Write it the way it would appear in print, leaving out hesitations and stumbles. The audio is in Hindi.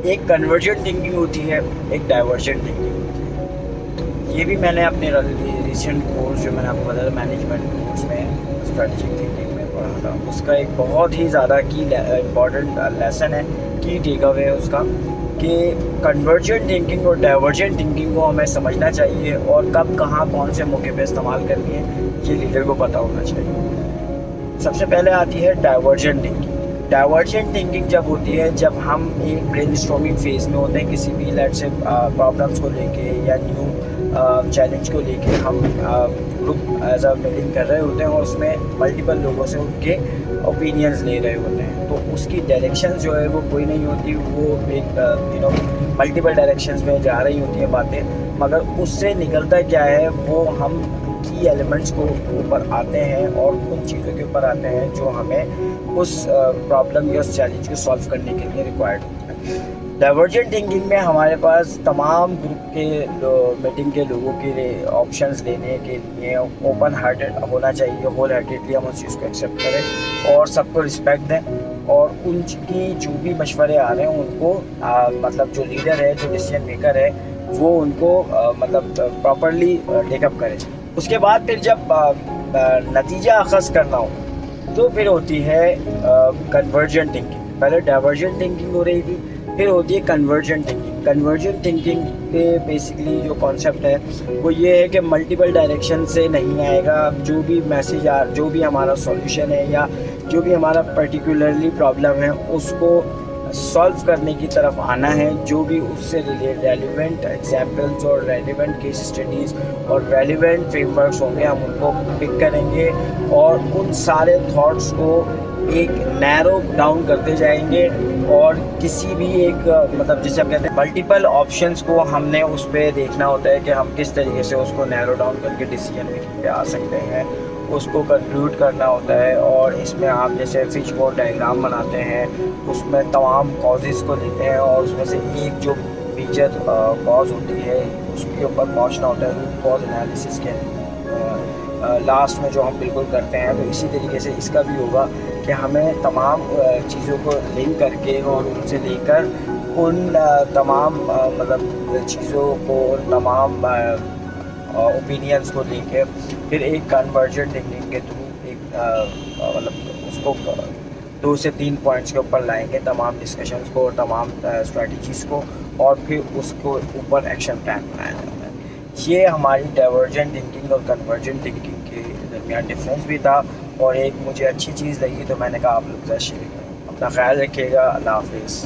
एक कन्वर्जेंट थिंकिंग होती है, एक डाइवर्जेंट थिंकिंग होती है। ये भी मैंने अपने रिसेंट कोर्स जो मैंने आपको बताया मैनेजमेंट कोर्स में स्ट्रेटेजिक थिंकिंग में पढ़ा था, उसका एक बहुत ही ज़्यादा की इम्पॉर्टेंट लेसन है, की टेक अवे है उसका, कि कन्वर्जेंट थिंकिंग और डाइवर्जेंट थिंकिंग को हमें समझना चाहिए और कब कहाँ कौन से मौके पे इस्तेमाल करनी है, ये लीडर को पता होना चाहिए। सबसे पहले आती है डाइवर्जेंट थिंकिंग। डाइवर्जेंट थिंकिंग जब होती है जब हम एक ब्रेनस्टॉर्मिंग फेज में होते हैं किसी भी लेट से प्रॉब्लम्स को लेके या न्यू चैलेंज को लेके हम ग्रुप एज अ मीटिंग कर रहे होते हैं और उसमें मल्टीपल लोगों से उनके ओपिनियंस ले रहे होते हैं, तो उसकी डायरेक्शन जो है वो कोई नहीं होती, वो एक मल्टीपल डायरेक्शंस में जा रही होती हैं बातें, मगर उससे निकलता क्या है, वो हम की एलिमेंट्स को ऊपर आते हैं और उन चीज़ों के ऊपर आते हैं जो हमें उस प्रॉब्लम या उस चैलेंज को सॉल्व करने के लिए रिक्वायर्ड होता है। डाइवर्जेंट थिंकिंग में हमारे पास तमाम ग्रुप के मीटिंग के लोगों के लिए ऑप्शंस लेने के लिए ओपन हार्टेड होना चाहिए, होल हार्टेडली हम उस चीज़ को एक्सेप्ट करें और सबको रिस्पेक्ट दें और उनकी जो भी मशवरे आ रहे हैं उनको मतलब जो लीडर है, जो डिसीजन मेकर है, वो उनको मतलब प्रॉपरली टेकअप करें। उसके बाद फिर जब नतीजा अखज़ करना हो तो फिर होती है कन्वर्जेंट थिंकिंग। पहले डाइवर्जेंट थिंकिंग हो रही थी, फिर होती है कन्वर्जेंट थिंकिंग। कन्वर्जेंट थिंकिंग पे बेसिकली जो कॉन्सेप्ट है वो ये है कि मल्टीपल डायरेक्शन से नहीं आएगा, जो भी मैसेज जो भी हमारा सॉल्यूशन है या जो भी हमारा पर्टिकुलरली प्रॉब्लम है उसको सॉल्व करने की तरफ आना है। जो भी उससे रेलिवेंट एग्जाम्पल्स और रेलिवेंट केस स्टडीज़ और रेलिवेंट फ्रेमवर्क्स होंगे हम उनको पिक करेंगे और उन सारे थॉट्स को एक नैरो डाउन करते जाएंगे और किसी भी एक मतलब जिसे हम कहते हैं मल्टीपल ऑप्शंस को हमने उस पर देखना होता है कि हम किस तरीके से उसको नैरो डाउन करके डिसीजन मेकिंग पे आ सकते हैं, उसको कंक्लूड करना होता है। और इसमें आप जैसे फिशबोन डायग्राम बनाते हैं, उसमें तमाम कॉजेज़ को लेते हैं और उसमें से एक जो मेजर कॉज होती है उसके ऊपर पहुंचना होता है रूट कॉज एनालिसिस के लास्ट में जो हम बिल्कुल करते हैं। तो इसी तरीके से इसका भी होगा कि हमें तमाम चीज़ों को लिंक करके और उनसे लेकर उन तमाम मतलब चीज़ों को, तमाम ओपिनियंस को लेके फिर एक कन्वर्जेंट थिंकिंग के थ्रू एक मतलब उसको 2 से 3 पॉइंट्स के ऊपर लाएंगे, तमाम डिस्कशंस को, तमाम स्ट्रेटजीज़ को, और फिर उसको ऊपर एक्शन प्लान बनाया जाता है। ये हमारी डाइवर्जेंट थिंकिंग और कन्वर्जेंट थिंकिंग के दरमियान डिफरेंस भी था और एक मुझे अच्छी चीज़ लगी तो मैंने कहा आप लोग शेयर करें। अपना ख्याल रखिएगा। अल्लाह हाफिज़।